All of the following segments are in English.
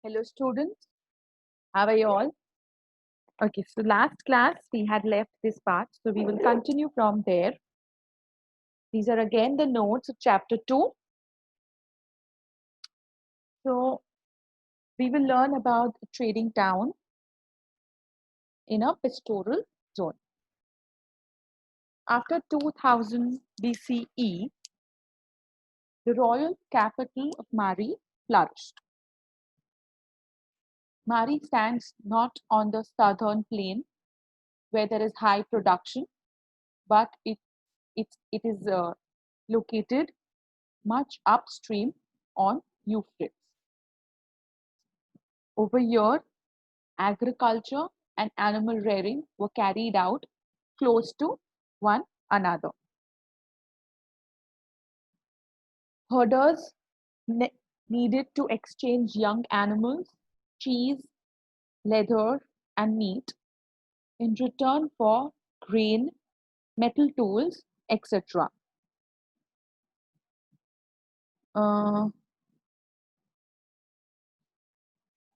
Hello students, how are you all? Okay, so last class we had left this part, so we will continue from there. These are again the notes of chapter 2. So we will learn about a trading town in a pastoral zone. After 2000 BCE, the royal capital of Mari flourished. Mari stands not on the southern plain where there is high production, but it is located much upstream on Euphrates. Over here, agriculture and animal rearing were carried out close to one another. Herders needed to exchange young animals, cheese, leather, and meat in return for grain, metal tools, etc. Uh,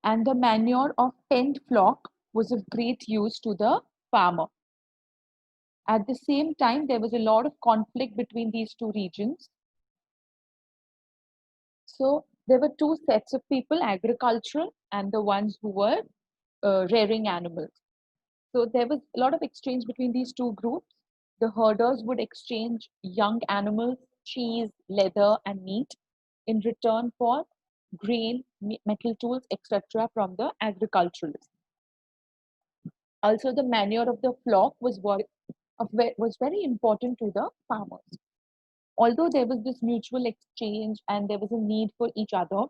and the manure of penned flock was of great use to the farmer. At the same time, there was a lot of conflict between these two regions. So there were two sets of people, agricultural and the ones who were rearing animals. So there was a lot of exchange between these two groups. The herders would exchange young animals, cheese, leather, and meat in return for grain, metal tools, etc. from the agriculturalists. Also, the manure of the flock was very important to the farmers. Although there was this mutual exchange and there was a need for each other,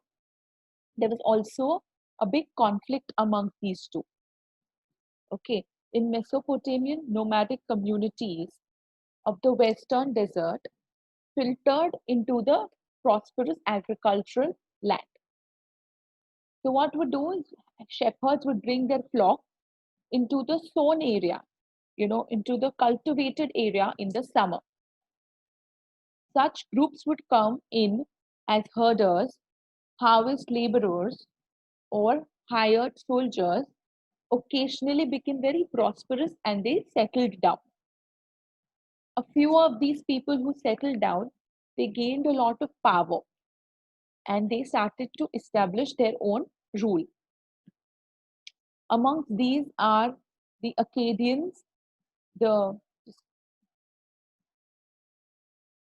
there was also a big conflict amongst these two. Okay, in Mesopotamian nomadic communities of the western desert filtered into the prosperous agricultural land. So what would do is shepherds would bring their flock into the sown area, into the cultivated area in the summer. Such groups would come in as herders, harvest laborers, or hired soldiers, occasionally became very prosperous and they settled down. A few of these people who settled down, they gained a lot of power and they started to establish their own rule. Amongst these are the Akkadians, the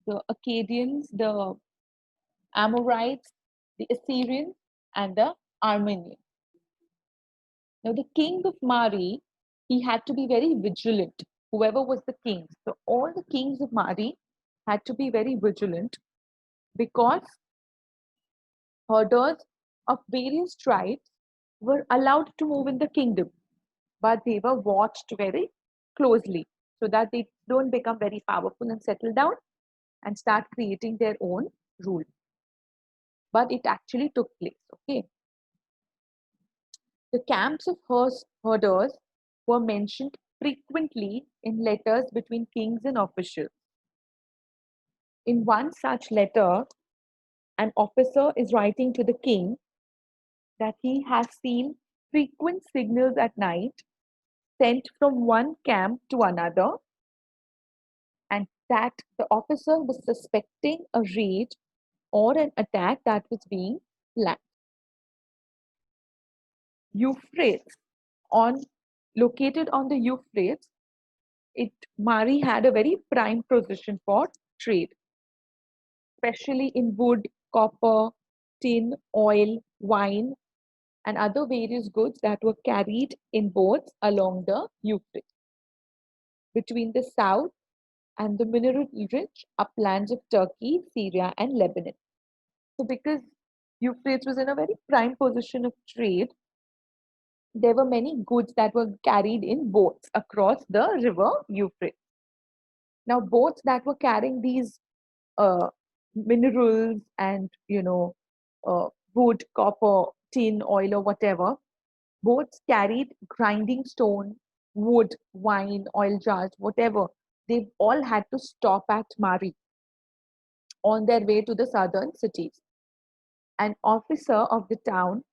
the Amorites, the Assyrians, and the Armenians. Now, the king of Mari, he had to be very vigilant, whoever was the king. So, all the kings of Mari had to be very vigilant because herders of various tribes were allowed to move in the kingdom, but they were watched very closely so that they don't become very powerful and settle down and start creating their own rule. But it actually took place. Okay. The camps of herders were mentioned frequently in letters between kings and officials. In one such letter, an officer is writing to the king that he has seen frequent signals at night sent from one camp to another, and that the officer was suspecting a raid or an attack that was being planned. Euphrates, on located on the Euphrates, Mari had a very prime position for trade, especially in wood, copper, tin, oil, wine, and other various goods that were carried in boats along the Euphrates between the south and the mineral-rich uplands of Turkey, Syria, and Lebanon. So, because Euphrates was in a very prime position of trade, there were many goods that were carried in boats across the river Euphrates. Now, boats that were carrying these uh, minerals and wood, copper, tin, oil, or whatever, boats carried grinding stone, wood, wine, oil jars, whatever. They all had to stop at Mari on their way to the southern cities. An officer of the town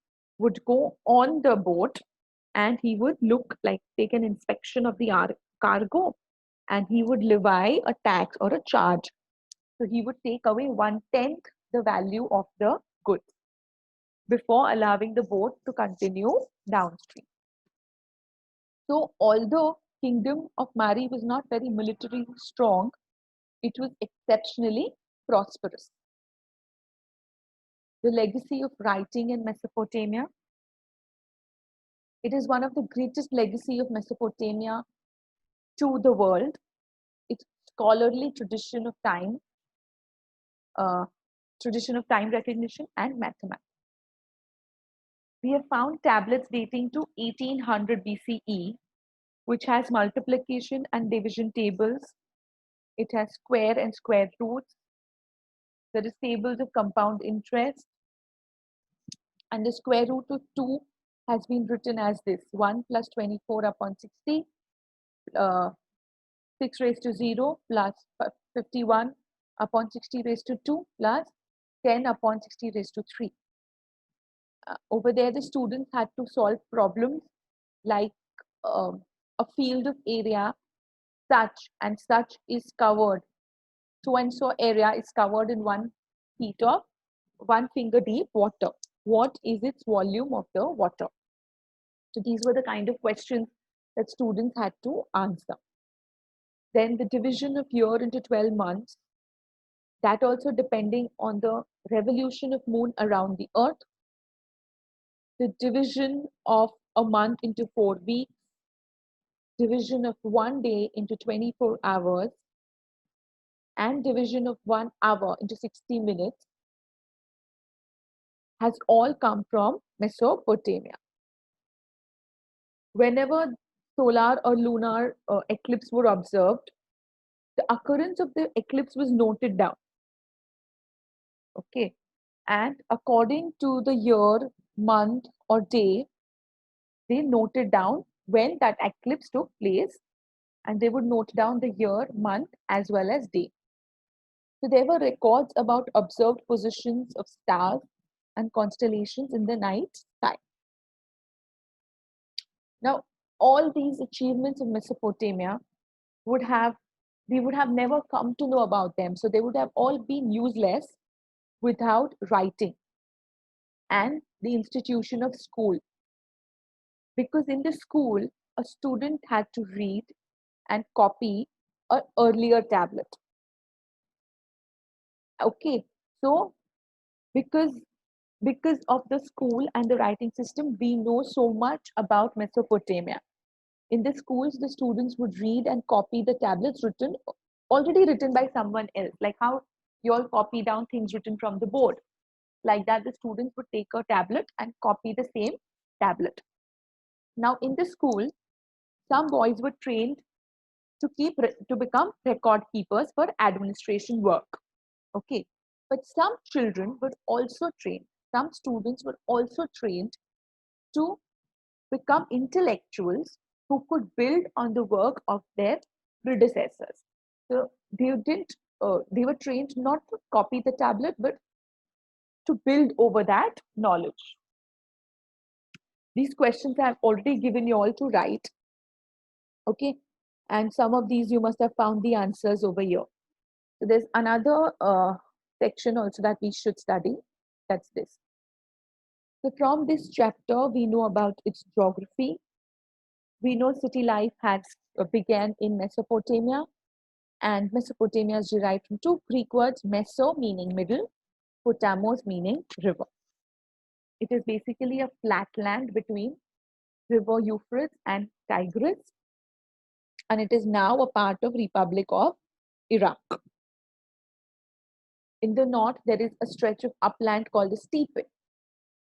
would go on the boat and he would look like take an inspection of the cargo, and he would levy a tax or a charge. So he would take away 1/10 the value of the goods before allowing the boat to continue downstream. So although Kingdom of Mari was not very militarily strong, it was exceptionally prosperous. The legacy of writing in Mesopotamia. It is one of the greatest legacy of Mesopotamia to the world. Its scholarly uh, tradition of time recognition and mathematics. We have found tablets dating to 1800 BCE, which has multiplication and division tables. It has square and square roots. There is tables of compound interest, and the square root of 2 has been written as this: 1 plus 24 upon 60, 6 raised to 0 plus 51 upon 60 raised to 2 plus 10 upon 60 raised to 3. Over there, the students had to solve problems like a field of area such and such is covered. So and so area is covered in 1 feet of 1 finger deep water. What is its volume of the water? So these were the kind of questions that students had to answer. Then the division of year into 12 months, that also depending on the revolution of moon around the earth. The division of a month into 4 weeks, division of 1 day into 24 hours, and division of 1 hour into 60 minutes has all come from Mesopotamia. Whenever solar or lunar eclipse were observed, the occurrence of the eclipse was noted down. Okay. And according to the year, month, or day, they noted down when that eclipse took place, and they would note down the year, month, as well as day. So there were records about observed positions of stars and constellations in the night sky. Now, all these achievements of Mesopotamia would have, we would have never come to know about them. So they would have all been useless without writing and the institution of school. Because in the school, a student had to read and copy an earlier tablet. Okay, so because of the school and the writing system, we know so much about Mesopotamia. In the schools, the students would read and copy the tablets already written by someone else, like how you all copy down things written from the board. Like that, the students would take a tablet and copy the same tablet. Now, in the school, some boys were trained to become record keepers for administration work. Okay, but some children were also trained. Some students were also trained to become intellectuals who could build on the work of their predecessors. So they didn't. They were trained not to copy the tablet, but to build over that knowledge. These questions I have already given you all to write. Okay, and some of these you must have found the answers over here. So there's another section also that we should study. That's this. So from this chapter, we know about its geography. We know city life has began in Mesopotamia, and Mesopotamia is derived from 2 Greek words: meso meaning middle, potamos meaning river. It is basically a flat land between river Euphrates and Tigris, and it is now a part of Republic of Iraq. In the north, there is a stretch of upland called the steppe,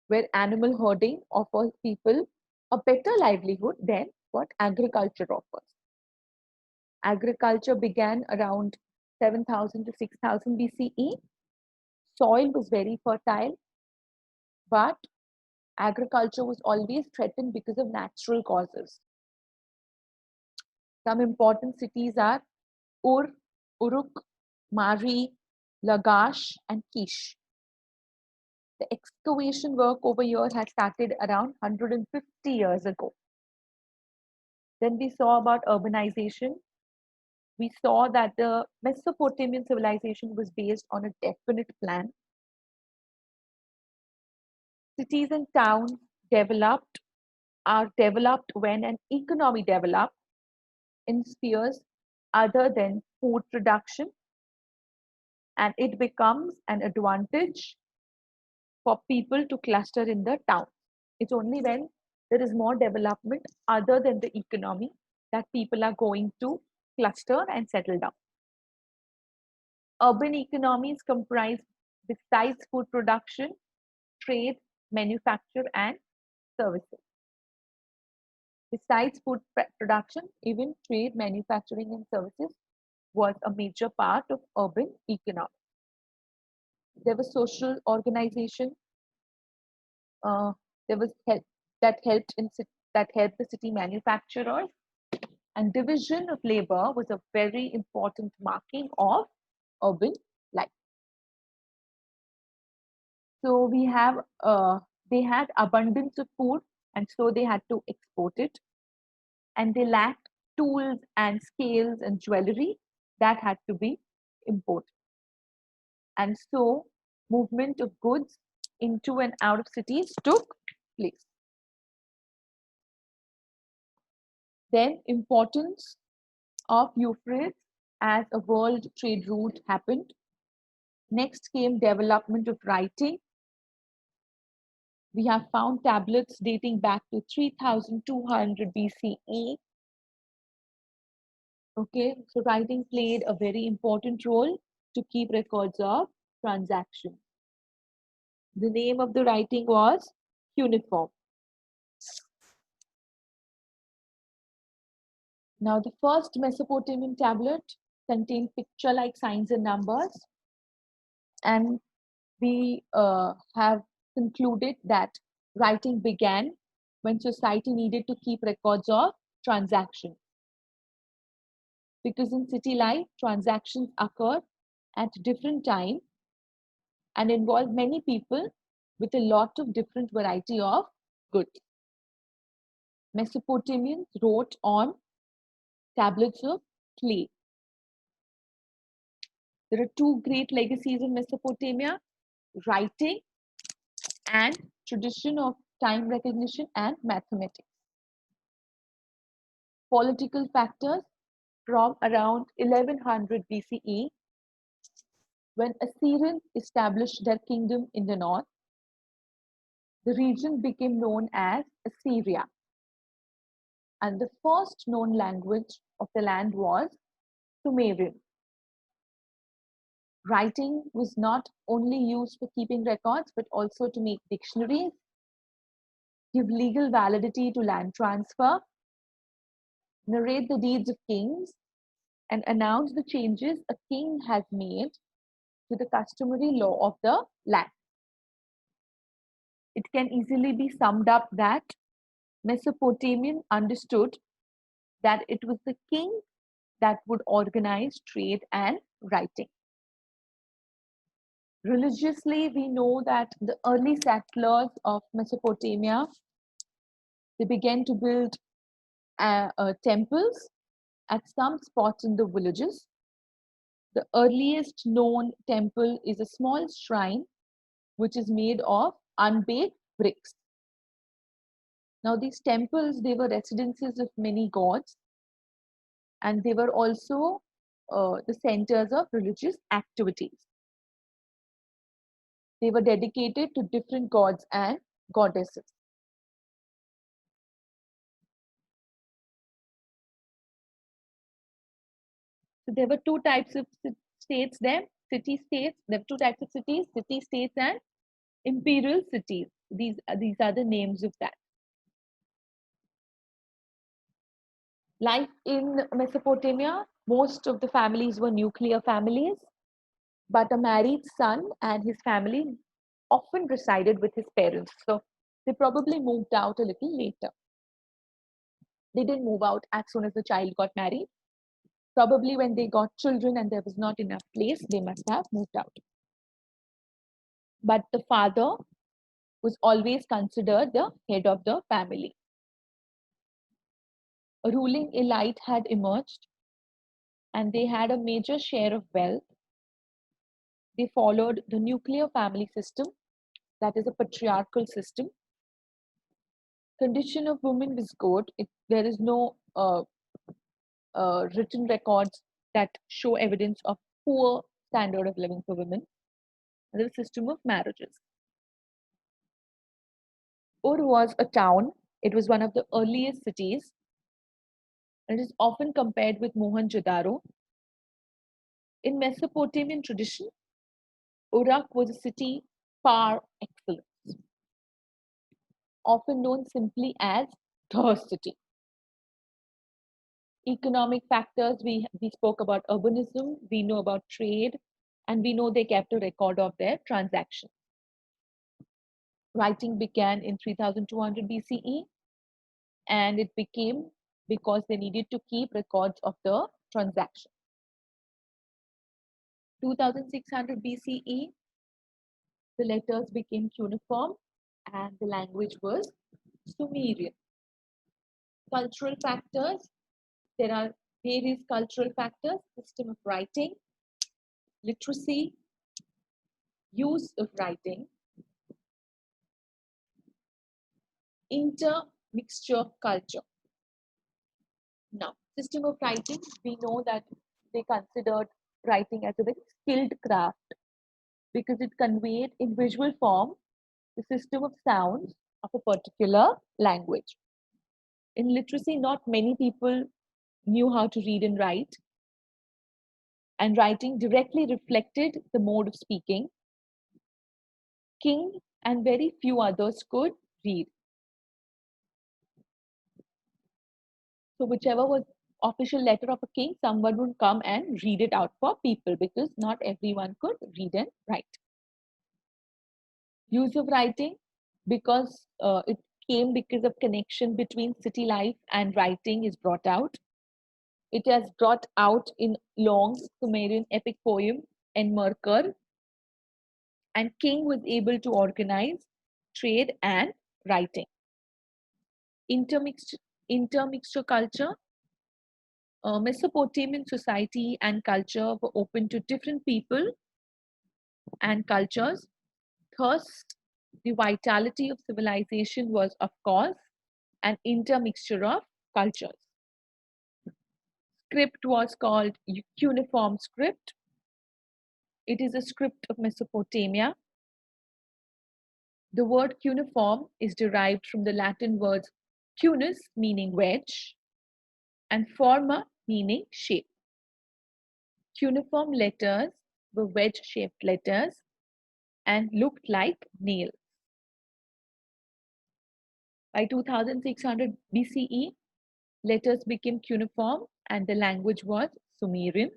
where animal herding offers people a better livelihood than what agriculture offers. Agriculture began around 7000 to 6000 BCE. Soil was very fertile, but agriculture was always threatened because of natural causes. Some important cities are Ur, Uruk, Mari, Lagash, and Kish. The excavation work over here had started around 150 years ago. Then we saw about urbanization. We saw that the Mesopotamian civilization was based on a definite plan. Cities and towns developed are developed when an economy develops in spheres other than food production, and it becomes an advantage for people to cluster in the town. It's only when there is more development other than the economy that people are going to cluster and settle down. Urban economies comprise, besides food production, trade, manufacture, and services. Besides food production, even trade, manufacturing, and services was a major part of urban economy. There was social organization. There was help that helped in that helped the city manufacturers, and division of labor was a very important marking of urban life. So we have they had abundance of food, and so they had to export it, and they lacked tools and scales and jewelry that had to be imported. And so movement of goods into and out of cities took place. Then importance of Euphrates as a world trade route happened. Next came development of writing. We have found tablets dating back to 3200 BCE. Okay, so writing played a very important role to keep records of transactions. The name of the writing was cuneiform. Now, the first Mesopotamian tablet contained picture-like signs and numbers, and we have concluded that writing began when society needed to keep records of transactions. Because in city life, transactions occur at different times and involve many people with a lot of different variety of goods. Mesopotamians wrote on tablets of clay. There are two great legacies in Mesopotamia: writing and tradition of time recognition and mathematics. Political factors from around 1100 BCE, when Assyrians established their kingdom in the north, the region became known as Assyria. And the first known language of the land was Sumerian. Writing was not only used for keeping records, but also to make dictionaries, give legal validity to land transfer, narrate the deeds of kings, and announce the changes a king has made to the customary law of the land. It can easily be summed up that Mesopotamian understood that it was the king that would organize trade and writing. Religiously, we know that the early settlers of Mesopotamia, they began to build temples at some spots in the villages. The earliest known temple is a small shrine which is made of unbaked bricks. Now these temples, they were residences of many gods, and they were also the centers of religious activities. They were dedicated to different gods and goddesses. So there were two types of states there, city-states. There were two types of cities, city-states and imperial cities. These are the names of that. Life in Mesopotamia, most of the families were nuclear families, but a married son and his family often resided with his parents. So they probably moved out a little later. They didn't move out as soon as the child got married. Probably when they got children and there was not enough place, they must have moved out. but the father was always considered the head of the family. A ruling elite had emerged and they had a major share of wealth. They followed the nuclear family system, that is a patriarchal system. Condition of women was good. There is no written records that show evidence of poor standard of living for women. The system of marriages. Ur was a town. It was one of the earliest cities. It is often compared with Mohenjo-daro. In Mesopotamian tradition, Uruk was a city par excellence, often known simply as the city. Economic factors, we spoke about urbanism, we know about trade, and we know they kept a record of their transactions. Writing began in 3200 BCE, and it became because they needed to keep records of the transaction. 2600 BCE, the letters became cuneiform and the language was Sumerian. Cultural factors, there are various cultural factors: system of writing, literacy, use of writing, intermixture culture. Now, system of writing, we know that they considered writing as a very skilled craft because it conveyed in visual form the system of sounds of a particular language. In literacy, not many people knew how to read and write, and writing directly reflected the mode of speaking. King and very few others could read. So whichever was official letter of a king, someone would come and read it out for people because not everyone could read and write. Use of writing, because it came because of connection between city life and writing is brought out. It has brought out in long Sumerian epic poem Enmerkar, and king was able to organize trade and writing. Intermixture culture. Mesopotamian society and culture were open to different people and cultures. Thus, the vitality of civilization was, of course, an intermixture of cultures. Script was called cuneiform script. It is a script of Mesopotamia. The word cuneiform is derived from the Latin words cunis, meaning wedge, and forma, meaning shape. Cuneiform letters were wedge-shaped letters and looked like nails. By 2600 BCE, letters became cuneiform and the language was Sumerian.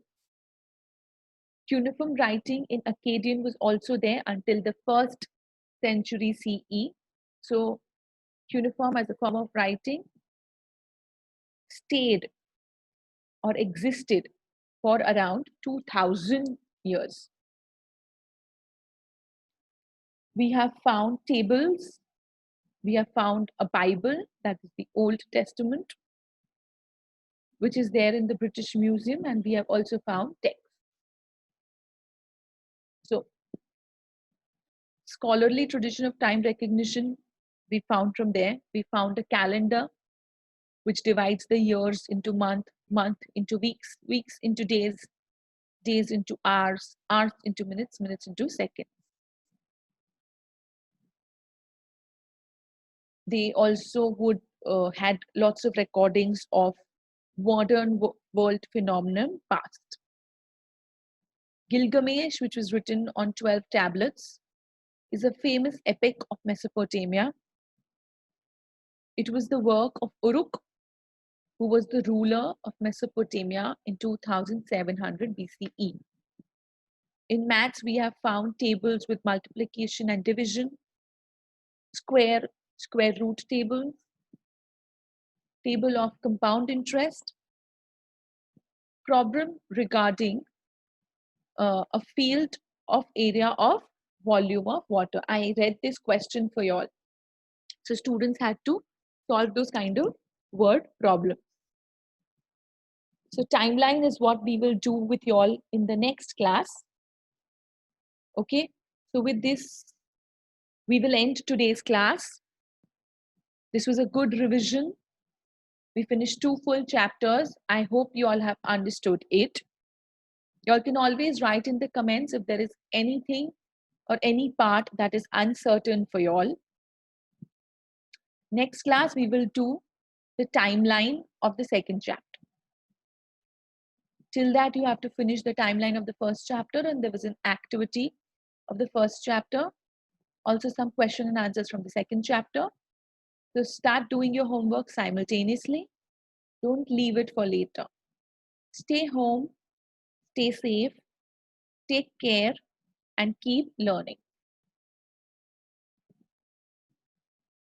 Cuneiform writing in Akkadian was also there until the 1st century CE. So cuneiform as a form of writing stayed or existed for around 2000 years. We have found tables. We have found a Bible, that is the Old Testament, which is there in the British Museum, and we have also found texts. So, scholarly tradition of time recognition we found from there. We found a calendar which divides the years into month into weeks, weeks into days, days into hours, hours into minutes, minutes into seconds. They also would had lots of recordings of modern world phenomenon past. Gilgamesh, which was written on 12 tablets, is a famous epic of Mesopotamia. It was the work of Uruk, who was the ruler of Mesopotamia in 2700 BCE. In maths, we have found tables with multiplication and division, square root tables, table of compound interest, problem regarding a field of area of volume of water. I read this question for y'all. So students had to solve those kind of word problems. So timeline is what we will do with y'all in the next class. Okay. So with this, we will end today's class. This was a good revision. We finished 2 full chapters. I hope you all have understood it. You all can always write in the comments if there is anything or any part that is uncertain for you all. Next class, we will do the timeline of the second chapter. Till that, you have to finish the timeline of the first chapter, and there was an activity of the first chapter. Also some question and answers from the second chapter. So start doing your homework simultaneously. Don't leave it for later. Stay home, stay safe, take care, and keep learning.